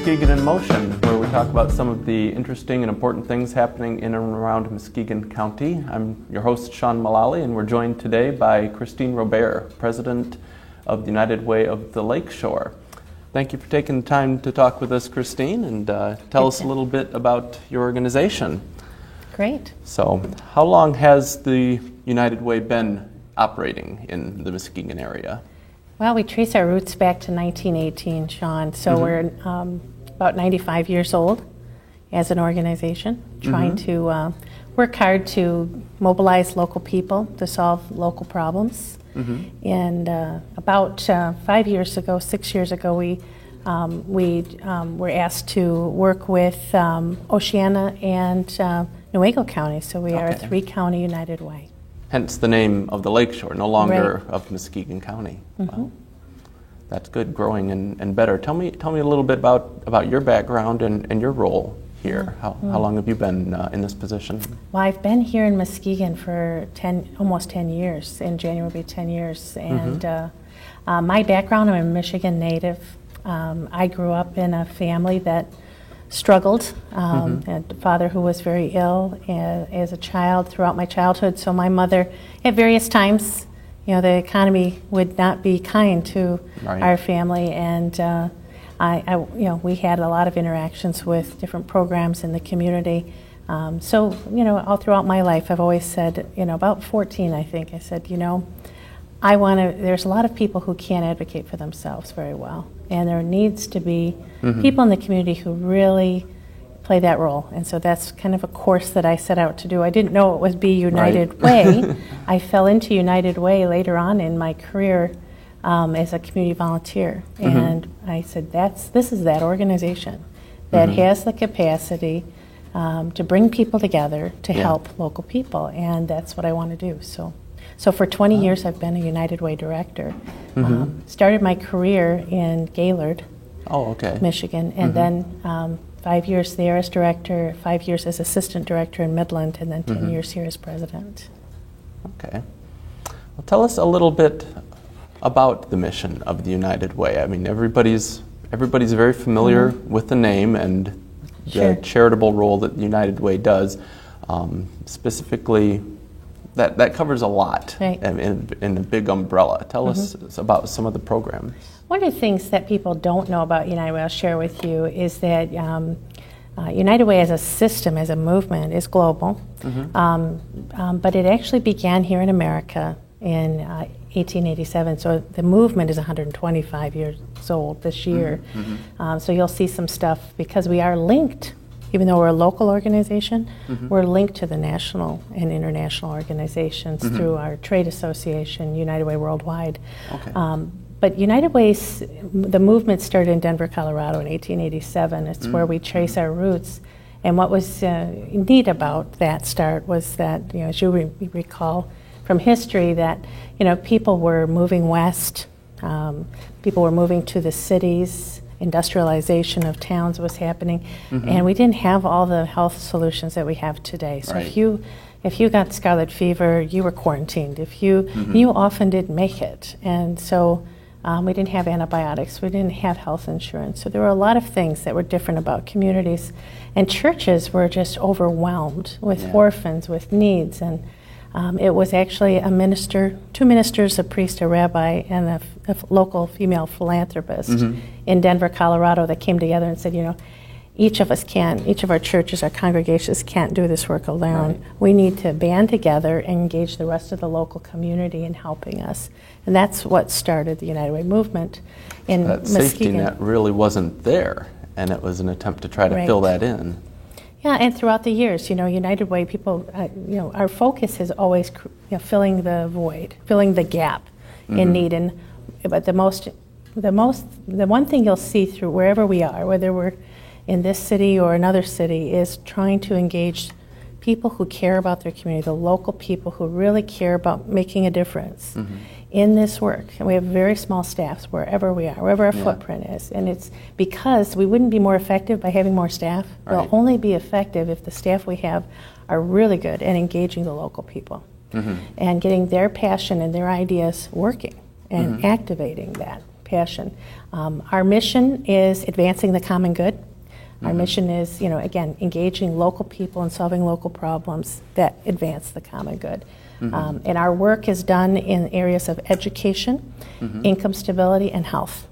Muskegon in Motion, where we talk about some of the interesting and important things happening in and around Muskegon County. I'm your host, Sean Mullally, and we're joined today by Christine Robert, President of the United Way of the Lakeshore. Thank you for taking the time to talk with us, Christine, and tell us a little bit about your organization. Great. So, how long has the United Way been operating in the Muskegon area? Well, we trace our roots back to 1918, Sean. So we're about 95 years old as an organization, trying to work hard to mobilize local people to solve local problems. And about 5 years ago, 6 years ago, we were asked to work with Oceana and Newaygo County. So we are a three-county United Way. Hence the name of the Lakeshore, no longer of Muskegon County. Well, that's good, growing and better. Tell me a little bit about your background and your role here. How long have you been in this position? Well, I've been here in Muskegon for almost 10 years. In January will be 10 years. And my background, I'm a Michigan native. I grew up in a family that struggled. A father who was very ill as a child throughout my childhood. So my mother, at various times, the economy would not be kind to our family, and we had a lot of interactions with different programs in the community. So all throughout my life, I've always said, about 14, I think, I said, there's a lot of people who can't advocate for themselves very well. And there needs to be people in the community who really play that role. And so that's kind of a course that I set out to do. I didn't know it would be United Way. I fell into United Way later on in my career as a community volunteer. And I said, this is that organization that has the capacity to bring people together to help local people. And that's what I want to do. So for 20 years, I've been a United Way director. Started my career in Gaylord, Michigan, and then 5 years there as director, 5 years as assistant director in Midland, and then 10 years here as president. Okay. Well, tell us a little bit about the mission of the United Way. I mean, everybody's very familiar with the name and the charitable role that the United Way does. Specifically, that covers a lot in a big umbrella. Tell us about some of the programs. One of the things that people don't know about United Way, I'll share with you, is that United Way as a system, as a movement, is global. But it actually began here in America in 1887. So the movement is 125 years old this year. So you'll see some stuff, because we are linked. Even though we're a local organization, we're linked to the national and international organizations through our trade association, United Way Worldwide. But United Way, the movement started in Denver, Colorado in 1887. It's where we trace our roots. And what was neat about that start was that, as you recall from history, that people were moving west, people were moving to the cities, industrialization of towns was happening, and we didn't have all the health solutions that we have today. So if you got scarlet fever, you were quarantined. If you often didn't make it, and so we didn't have antibiotics, we didn't have health insurance. So there were a lot of things that were different about communities, and churches were just overwhelmed with orphans, with needs, and it was actually two ministers, a priest, a rabbi, and a local female philanthropist in Denver, Colorado, that came together and said, each of our churches, our congregations can't do this work alone. We need to band together and engage the rest of the local community in helping us. And that's what started the United Way movement in Muskegon. That safety net really wasn't there, and it was an attempt to try to fill that in. Yeah, and throughout the years, United Way people, our focus is always filling the void, filling the gap in need. But the one thing you'll see through wherever we are, whether we're in this city or another city, is trying to engage people who care about their community, the local people who really care about making a difference in this work. And we have very small staffs wherever we are, wherever our footprint is. And it's because we wouldn't be more effective by having more staff. They'll only be effective if the staff we have are really good at engaging the local people and getting their passion and their ideas working and activating that passion. Our mission is advancing the common good. Our mission is, again, engaging local people and solving local problems that advance the common good. And our work is done in areas of education, income stability, and health.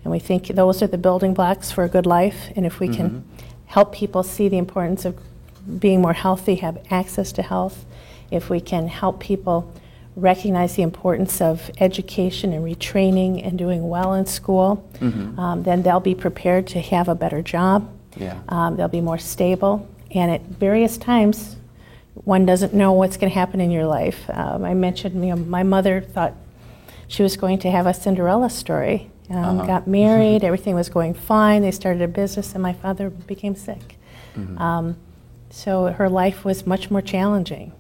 And we think those are the building blocks for a good life. And if we can help people see the importance of being more healthy, have access to health, if we can help people recognize the importance of education and retraining and doing well in school, then they'll be prepared to have a better job. They'll be more stable. And at various times, one doesn't know what's going to happen in your life. I mentioned, my mother thought she was going to have a Cinderella story. Got married, everything was going fine. They started a business, and my father became sick. So her life was much more challenging.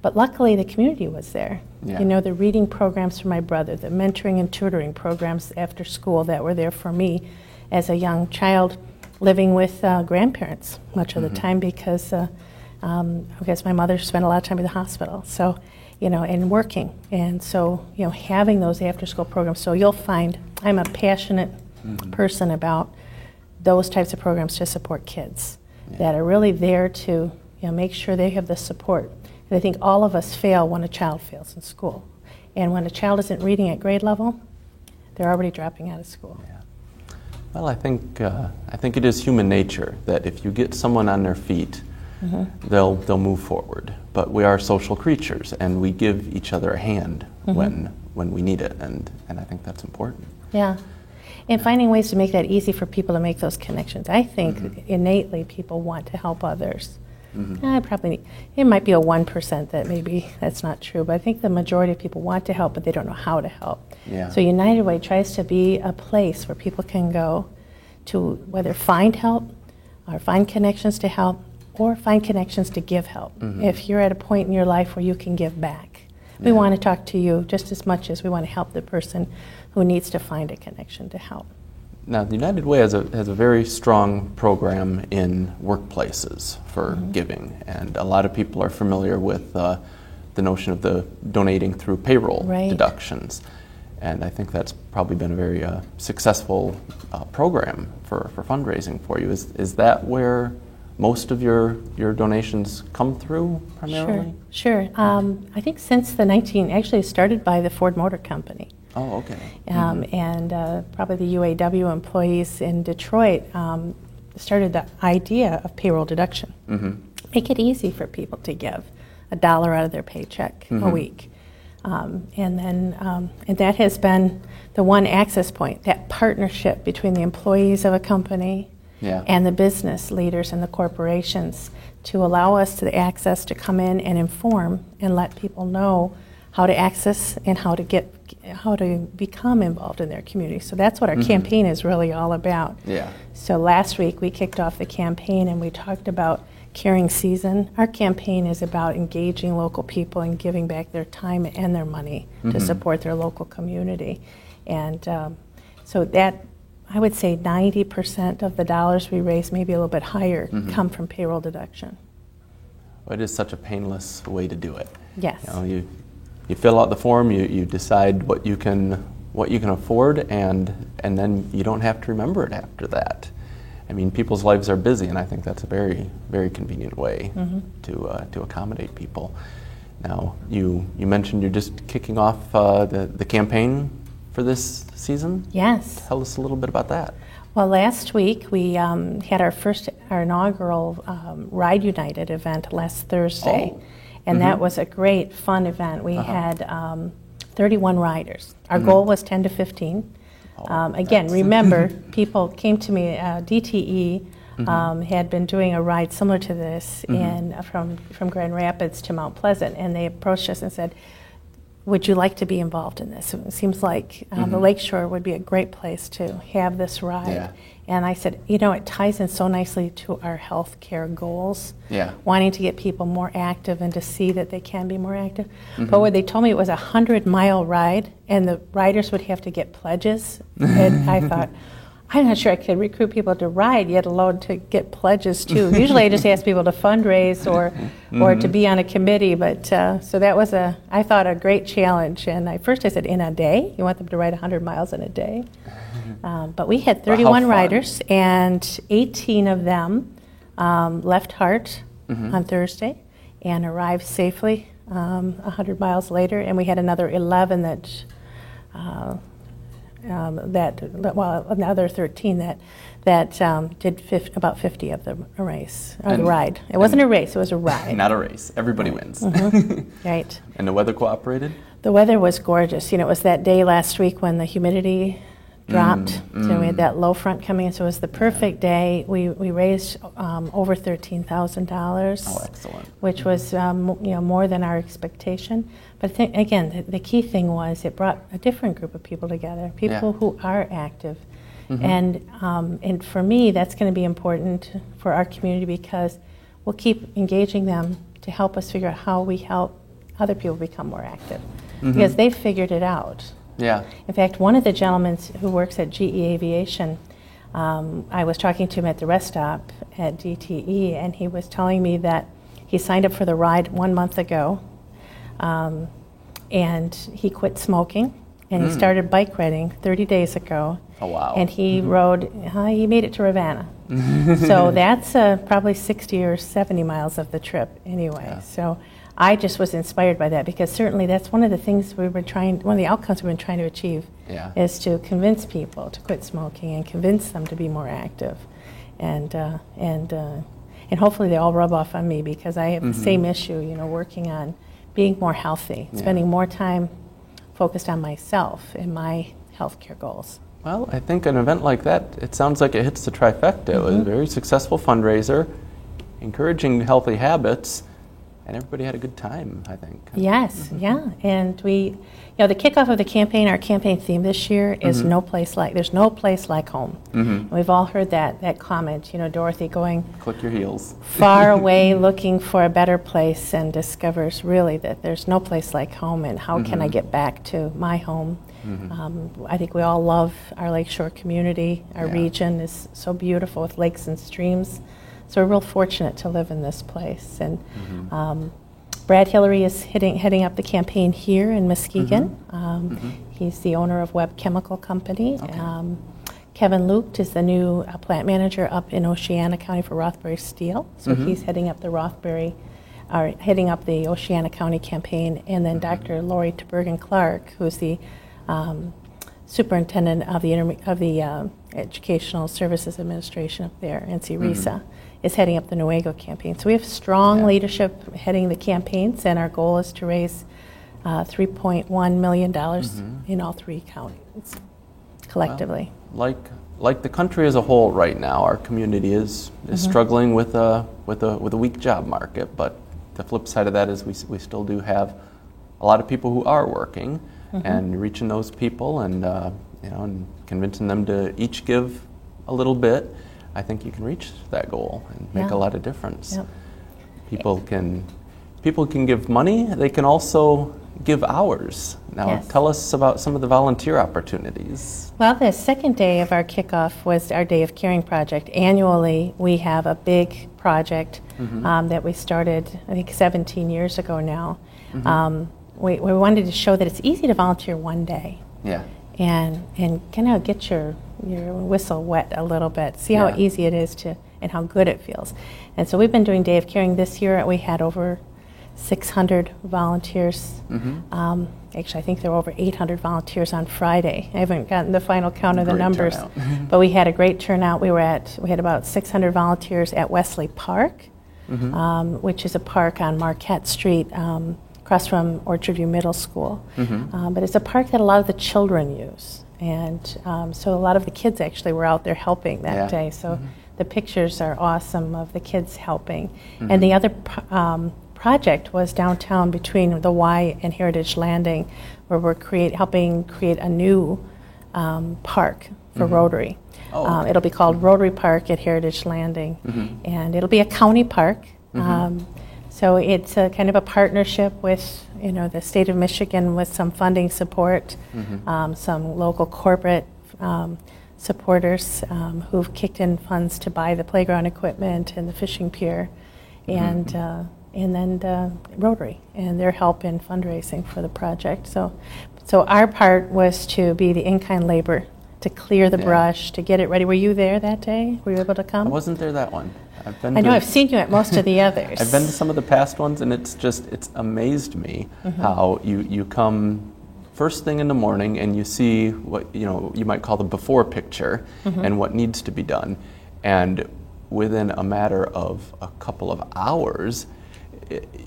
But luckily, the community was there. The reading programs for my brother, the mentoring and tutoring programs after school that were there for me as a young child living with grandparents much of the time because my mother spent a lot of time in the hospital. So, and working. And so, having those after-school programs. So you'll find I'm a passionate person about those types of programs to support kids that are really there to make sure they have the support. And I think all of us fail when a child fails in school. And when a child isn't reading at grade level, they're already dropping out of school. Well, I think it is human nature that if you get someone on their feet, they'll move forward. But we are social creatures, and we give each other a hand when we need it, and I think that's important. And finding ways to make that easy for people to make those connections. I think innately people want to help others. It might be a 1% that maybe that's not true, but I think the majority of people want to help, but they don't know how to help. So United Way tries to be a place where people can go to whether find help or find connections to help or find connections to give help. If you're at a point in your life where you can give back, we want to talk to you just as much as we want to help the person who needs to find a connection to help. Now, the United Way has a very strong program in workplaces for giving, and a lot of people are familiar with the notion of the donating through payroll deductions. And I think that's probably been a very successful program for fundraising for you. Is that where most of your donations come through primarily? Sure. I think since actually started by the Ford Motor Company. Oh, okay. And probably the UAW employees in Detroit started the idea of payroll deduction. Make it easy for people to give $1 out of their paycheck a week. And that has been the one access point, that partnership between the employees of a company and the business leaders and the corporations to allow us to the access to come in and inform and let people know how to access and how to become involved in their community. So that's what our campaign is really all about. So last week we kicked off the campaign and we talked about Caring Season. Our campaign is about engaging local people and giving back their time and their money to support their local community. And so that, I would say 90% of the dollars we raise, maybe a little bit higher, come from payroll deduction. Well, it is such a painless way to do it. Yes. You fill out the form, you decide what you can afford, and then you don't have to remember it after that. I mean, people's lives are busy, and I think that's a very, very convenient way to accommodate people. Now, you mentioned you're just kicking off the campaign for this season? Yes. Tell us a little bit about that. Well, last week we had our inaugural Ride United event last Thursday. And that was a great, fun event. We had 31 riders. Our goal was 10 to 15. Again, remember, people came to me, DTE had been doing a ride similar to this from Grand Rapids to Mount Pleasant, and they approached us and said, would you like to be involved in this? It seems like the Lakeshore would be a great place to have this ride. And I said, it ties in so nicely to our health care goals, wanting to get people more active and to see that they can be more active. But when they told me it was a 100-mile ride and the riders would have to get pledges, and I thought, I'm not sure I could recruit people to ride, yet alone to get pledges too. Usually I just ask people to fundraise or to be on a committee, but so that was I thought a great challenge. And I said, in a day? You want them to ride 100 miles in a day? But we had 31 riders, and 18 of them left Hart on Thursday and arrived safely 100 miles later, and we had another 11 another 13 that did about 50 of the race, or the ride. It wasn't a race, it was a ride. Not a race. Everybody wins. Right. And the weather cooperated? The weather was gorgeous. It was that day last week when the humidity dropped, so we had that low front coming in, so it was the perfect day. We raised over $13,000. Oh, excellent. Which was more than our expectation. But I think, again, the key thing was it brought a different group of people together, people who are active. And for me, that's going to be important for our community, because we'll keep engaging them to help us figure out how we help other people become more active, because they've figured it out. Yeah. In fact, one of the gentlemen who works at GE Aviation, I was talking to him at the rest stop at DTE, and he was telling me that he signed up for the ride 1 month ago, and he quit smoking, and he started bike riding 30 days ago. Oh, wow. And he he made it to Ravenna. So that's probably 60 or 70 miles of the trip anyway. Yeah. So I just was inspired by that, because certainly that's one of the things one of the outcomes we've been trying to achieve is to convince people to quit smoking and convince them to be more active. And hopefully they all rub off on me, because I have the same issue, working on being more healthy, spending more time focused on myself and my healthcare goals. Well, I think an event like that, it sounds like it hits the trifecta. It was a very successful fundraiser, encouraging healthy habits, and everybody had a good time, I think. Yes, and we, the kickoff of the campaign, our campaign theme this year is there's no place like home. We've all heard that comment, Dorothy going, click your heels, far away looking for a better place, and discovers really that there's no place like home, and how can I get back to my home? I think we all love our Lakeshore community. Our region is so beautiful with lakes and streams. So we're real fortunate to live in this place. And Brad Hillary is heading up the campaign here in Muskegon. He's the owner of Webb Chemical Company. Okay. Kevin Luke is the new plant manager up in Oceana County for Rothbury Steel. So he's heading up the Oceana County campaign. And then Dr. Lori Tbergen-Clark, who's the superintendent of the Educational Services Administration up there, NC-RESA, is heading up the Newaygo campaign. So we have strong leadership heading the campaigns, and our goal is to raise $3.1 million in all 3 counties collectively. Well, like the country as a whole right now, our community is struggling with a weak job market. But the flip side of that is we still do have a lot of people who are working, and reaching those people and and convincing them to each give a little bit. I think you can reach that goal and make a lot of difference. Yep. People can give money. They can also give hours. Now, tell us about some of the volunteer opportunities. Well, the second day of our kickoff was our Day of Caring project. Annually, we have a big project that we started, I think, 17 years ago now. We wanted to show that it's easy to volunteer one day. Yeah. And kind of get your whistle wet a little bit, see how easy it is and how good it feels. And so we've been doing Day of Caring this year. We had over 600 volunteers. Actually, I think there were over 800 volunteers on Friday. I haven't gotten the final count of the numbers, but we had a great turnout. We had about 600 volunteers at Wesley Park, which is a park on Marquette Street, across from Orchardview Middle School. But it's a park that a lot of the children use. And so a lot of the kids actually were out there helping that day. So the pictures are awesome of the kids helping. And the other project was downtown between the Y and Heritage Landing, where we're helping create a new park for Rotary. It'll be called Rotary Park at Heritage Landing. And it'll be a county park. So it's a kind of a partnership with, the state of Michigan with some funding support, some local corporate supporters who've kicked in funds to buy the playground equipment and the fishing pier, and then the Rotary and their help in fundraising for the project. So our part was to be the in-kind labor, to clear the brush, to get it ready. Were you there that day? Were you able to come? I wasn't there that one. I know, I've seen you at most of the others. I've been to some of the past ones, and it's amazed me how you come first thing in the morning and you see what you might call the before picture and what needs to be done, and within a matter of a couple of hours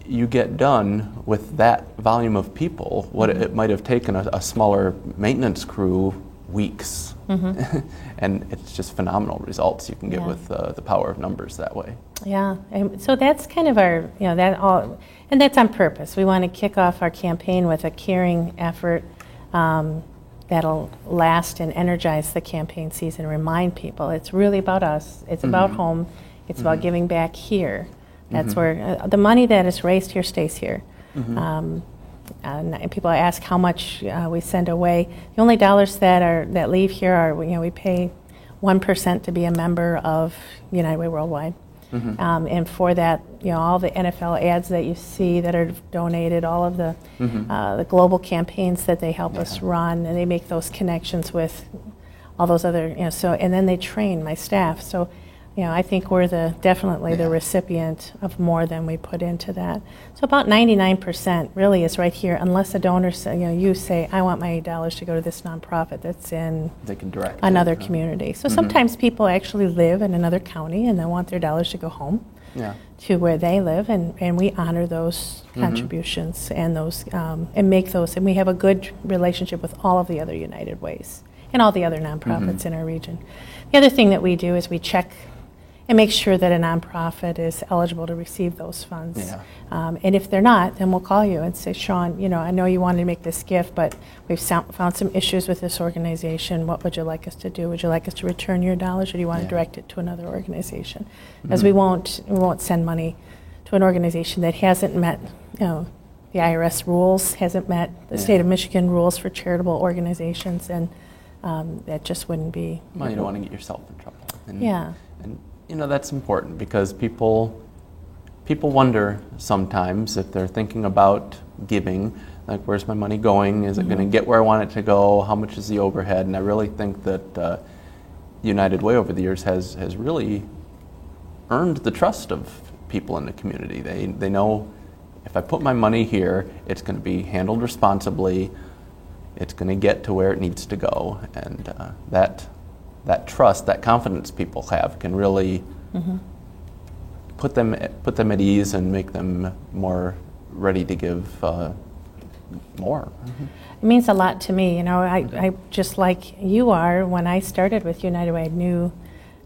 you get done with that volume of people what it might have taken a smaller maintenance crew weeks. And it's just phenomenal results you can get with the power of numbers that way. Yeah, and so that's kind of our, and that's on purpose. We want to kick off our campaign with a caring effort that'll last and energize the campaign season, remind people it's really about us, it's about home, it's about giving back here. That's where the money that is raised here stays here. And people ask how much we send away. The only dollars that leave here are, we pay 1% to be a member of United Way Worldwide. And for that, all the NFL ads that you see that are donated, all of the global campaigns that they help us run, and they make those connections with all those other, and then they train my staff. So, I think we're definitely the recipient of more than we put into that. So about 99% really is right here, unless a donor you say, I want my dollars to go to this nonprofit that's in another community. So sometimes people actually live in another county and they want their dollars to go home to where they live, and we honor those contributions and those and make those, and we have a good relationship with all of the other United Ways and all the other nonprofits in our region. The other thing that we do is we check and make sure that a nonprofit is eligible to receive those funds. And if they're not, then we'll call you and say, Sean, I know you wanted to make this gift, but we've found some issues with this organization. What would you like us to do? Would you like us to return your dollars, or do you want to direct it to another organization? Because we won't send money to an organization that hasn't met, the IRS rules, hasn't met the state of Michigan rules for charitable organizations, and that just wouldn't be. Well, you don't want to get yourself in trouble. And that's important, because people wonder sometimes if they're thinking about giving, like, where's my money going? Is it going to get where I want it to go? How much is the overhead? And I really think that United Way over the years has really earned the trust of people in the community. They know if I put my money here, it's going to be handled responsibly. It's going to get to where it needs to go, and that trust, that confidence people have can really put them at ease and make them more ready to give more. It means a lot to me. I just like you are, when I started with United Way, I knew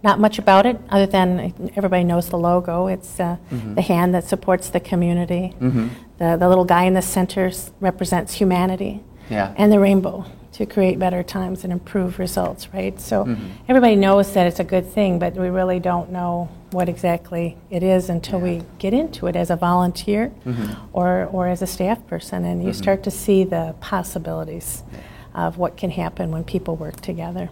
not much about it other than everybody knows the logo. It's the hand that supports the community. The little guy in the center represents humanity, and the rainbow to create better times and improve results, right? So everybody knows that it's a good thing, but we really don't know what exactly it is until we get into it as a volunteer or as a staff person, and you start to see the possibilities of what can happen when people work together.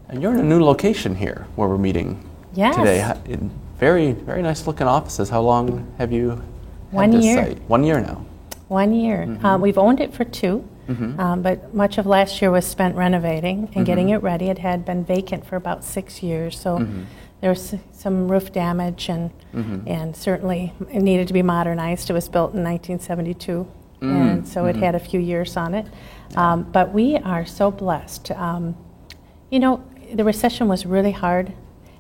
And you're in a new location here where we're meeting today. In very, very nice looking offices. How long have you had this site? 1 year now. 1 year. We've owned it for 2. But much of last year was spent renovating and getting it ready. It had been vacant for about 6 years, so there was some roof damage, and certainly it needed to be modernized. It was built in 1972, and so it had a few years on it. But we are so blessed. The recession was really hard,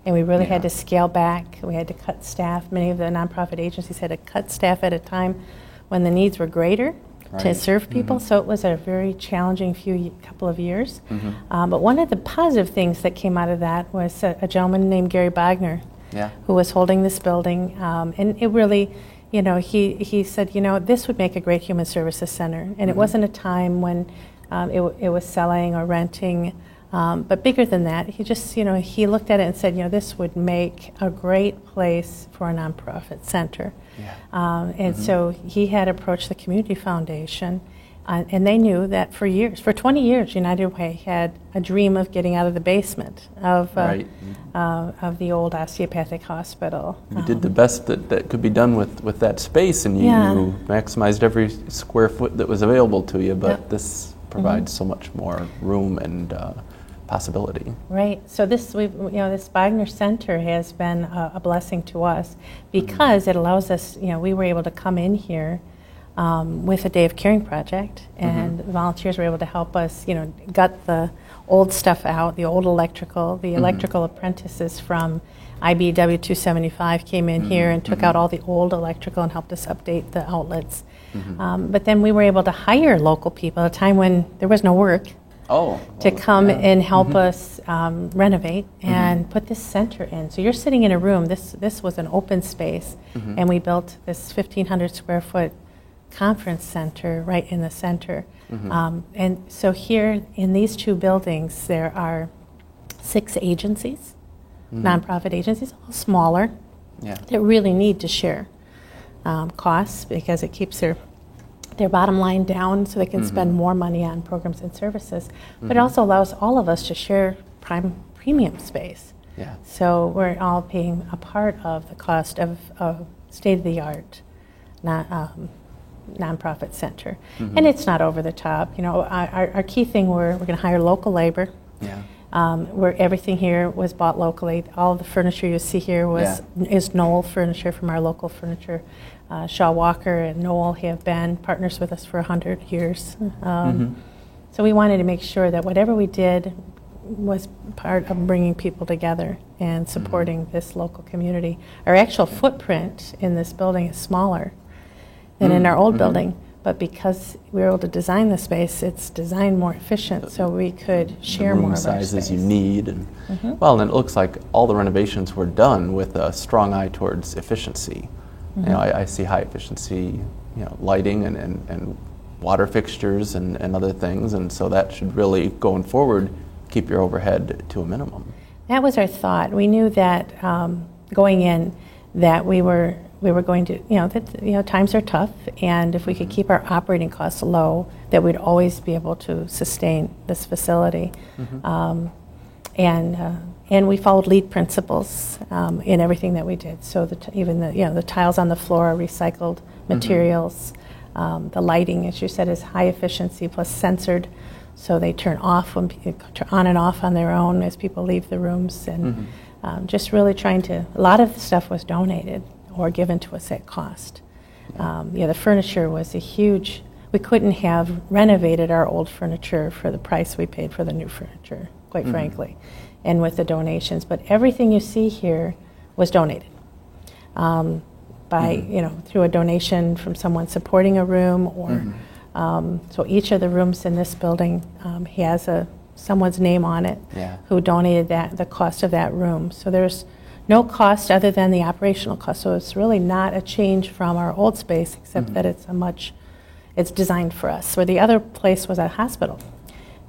and we really had to scale back. We had to cut staff. Many of the nonprofit agencies had to cut staff at a time when the needs were greater to serve people, so it was a very challenging couple of years. But one of the positive things that came out of that was a gentleman named Gary Bogner, who was holding this building, and it really, he said, this would make a great human services center, and it wasn't a time when it was selling or renting, but bigger than that, he just, he looked at it and said, this would make a great place for a nonprofit center. And so he had approached the Community Foundation And they knew that for years, for 20 years, United Way had a dream of getting out of the basement of the old osteopathic hospital. You did the best that could be done with that space, and you maximized every square foot that was available to you, but this provides so much more room and possibility. Right. So this Wagner Center has been a blessing to us because it allows us, we were able to come in here with a Day of Caring project, and volunteers were able to help us, gut the old stuff out, the old electrical. The electrical apprentices from IBW 275 came in here and took out all the old electrical and helped us update the outlets. But then we were able to hire local people at a time when there was no work to come and help us renovate and put this center in. So you're sitting in a room. This was an open space, and we built this 1,500 square foot conference center right in the center. And so here in these two buildings there are 6 agencies, nonprofit agencies, all smaller, that really need to share costs because it keeps their bottom line down so they can spend more money on programs and services. But it also allows all of us to share premium space. So we're all paying a part of the cost of state-of-the-art nonprofit center. And it's not over the top. Our key thing, we're going to hire local labor. Where everything here was bought locally. All the furniture you see here is Knoll furniture from our local furniture. Shaw Walker and Knoll have been partners with us for 100 years. So we wanted to make sure that whatever we did was part of bringing people together and supporting this local community. Our actual footprint in this building is smaller than in our old building, but because we were able to design the space, it's designed more efficient so we could share more of our space. The room sizes you need. And, well, and it looks like all the renovations were done with a strong eye towards efficiency. I see high efficiency lighting and water fixtures and other things, and so that should really, going forward, keep your overhead to a minimum. That was our thought. We knew that going in that we were going to, times are tough, and if we could keep our operating costs low, that we'd always be able to sustain this facility. And we followed LEED principles in everything that we did. So even the tiles on the floor are recycled materials. The lighting, as you said, is high efficiency plus censored, so they turn off on and off on their own as people leave the rooms. And just really a lot of the stuff was donated or given to us at cost. The furniture was we couldn't have renovated our old furniture for the price we paid for the new furniture, quite frankly, and with the donations. But everything you see here was donated through a donation from someone supporting a room, or so each of the rooms in this building has someone's name on it who donated the cost of that room. So there's no cost other than the operational cost. So it's really not a change from our old space, except that it's designed for us. Where the other place was a hospital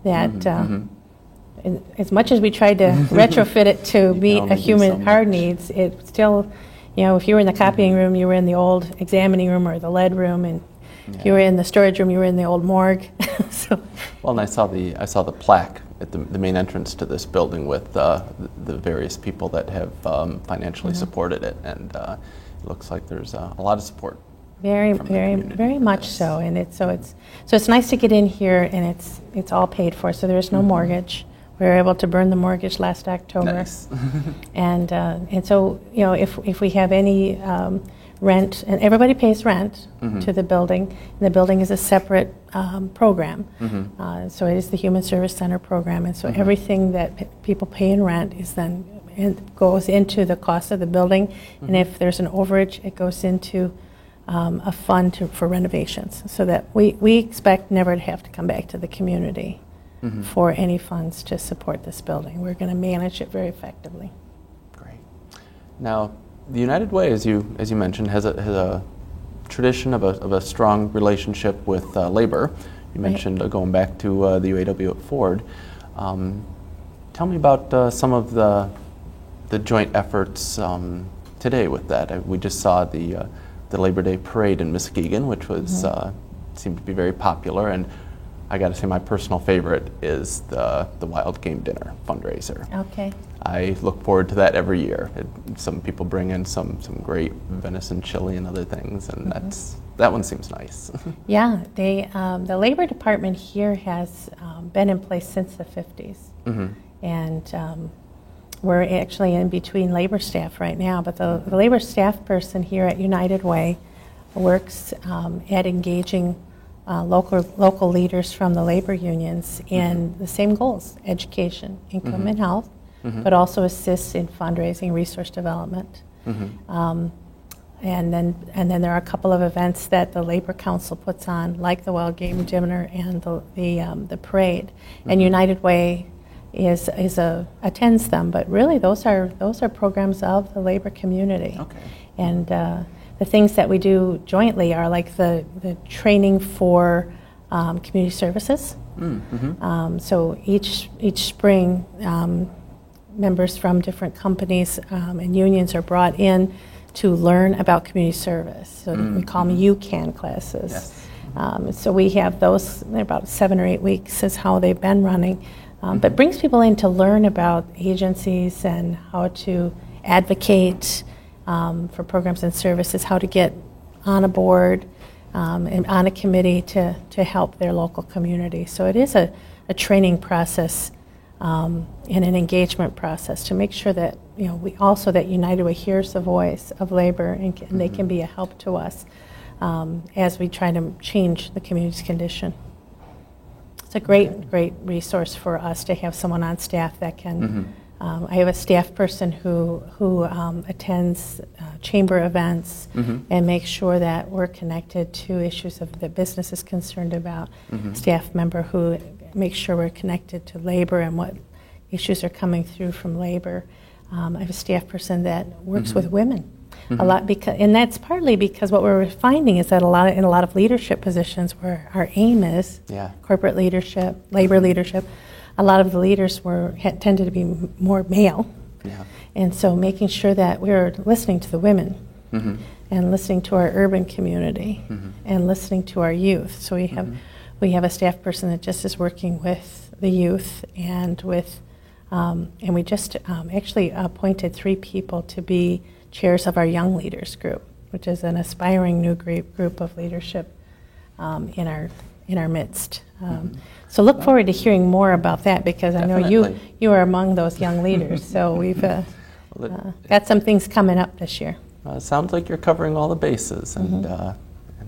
that, as much as we tried to retrofit it to meet our needs, it still, if you were in the copying room, you were in the old examining room or the lead room, and if you were in the storage room, you were in the old morgue. Well, and I saw the plaque at the main entrance to this building with the various people that have financially supported it, and it looks like there's a lot of support. Very much so, and it's nice to get in here, and it's all paid for. So there's no mortgage. We were able to burn the mortgage last October. Nice. and so if we have any rent, and everybody pays rent to the building, and the building is a separate program. So it is the Human Service Center program, and so everything that people pay in rent goes into the cost of the building, and if there's an overage, it goes into a fund for renovations, so that we expect never to have to come back to the community for any funds to support this building. We're going to manage it very effectively. Great. Now, the United Way, as you mentioned, has a tradition of a strong relationship with labor. You mentioned going back to the UAW at Ford. Tell me about some of the joint efforts today with that. We just saw the Labor Day parade in Muskegon, which was seem to be very popular. And I got to say, my personal favorite is the Wild Game Dinner fundraiser. Okay. I look forward to that every year. Some people bring in some great venison chili and other things, and that one seems nice. Yeah, the Labor Department here has been in place since the 50s. And we're actually in between labor staff right now, but the labor staff person here at United Way works at engaging local leaders from the labor unions in the same goals: education, income, and health, but also assists in fundraising, resource development. And then there are a couple of events that the Labor Council puts on, like the Wild Game Dinner and the parade. And United Way attends them, but really those are programs of the labor community. Okay. And the things that we do jointly are like the training for community services. So each spring, members from different companies and unions are brought in to learn about community service. So we call them UCAN classes. Yes. So we have those, they're about 7 or 8 weeks is how they've been running. But brings people in to learn about agencies and how to advocate for programs and services, how to get on a board and on a committee to help their local community. So it is a training process and an engagement process to make sure that that United Way hears the voice of labor and they can be a help to us as we try to change the community's condition. It's a great resource for us to have someone on staff that can. I have a staff person who attends chamber events and makes sure that we're connected to issues that business is concerned about. Staff member who makes sure we're connected to labor and what issues are coming through from labor. I have a staff person that works with women a lot, and that's partly because what we're finding is that in a lot of leadership positions where our aim is corporate leadership, labor leadership, a lot of the leaders tended to be more male, and so making sure that we're listening to the women and listening to our urban community and listening to our youth. So we have a staff person that just is working with the youth and with. And we just actually appointed 3 people to be chairs of our Young Leaders Group, which is an aspiring new group of leadership in our midst. So look forward to hearing more about that, because Definitely. I know you are among those young leaders. So we've got some things coming up this year. It sounds like you're covering all the bases and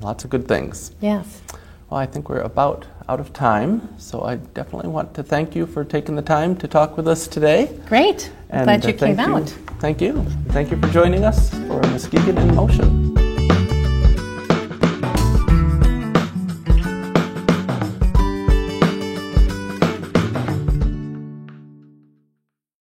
lots of good things. Yes. Well, I think we're about out of time, so I definitely want to thank you for taking the time to talk with us today. Great. I'm glad you came out. Thank you. Thank you for joining us for Muskegon in Motion.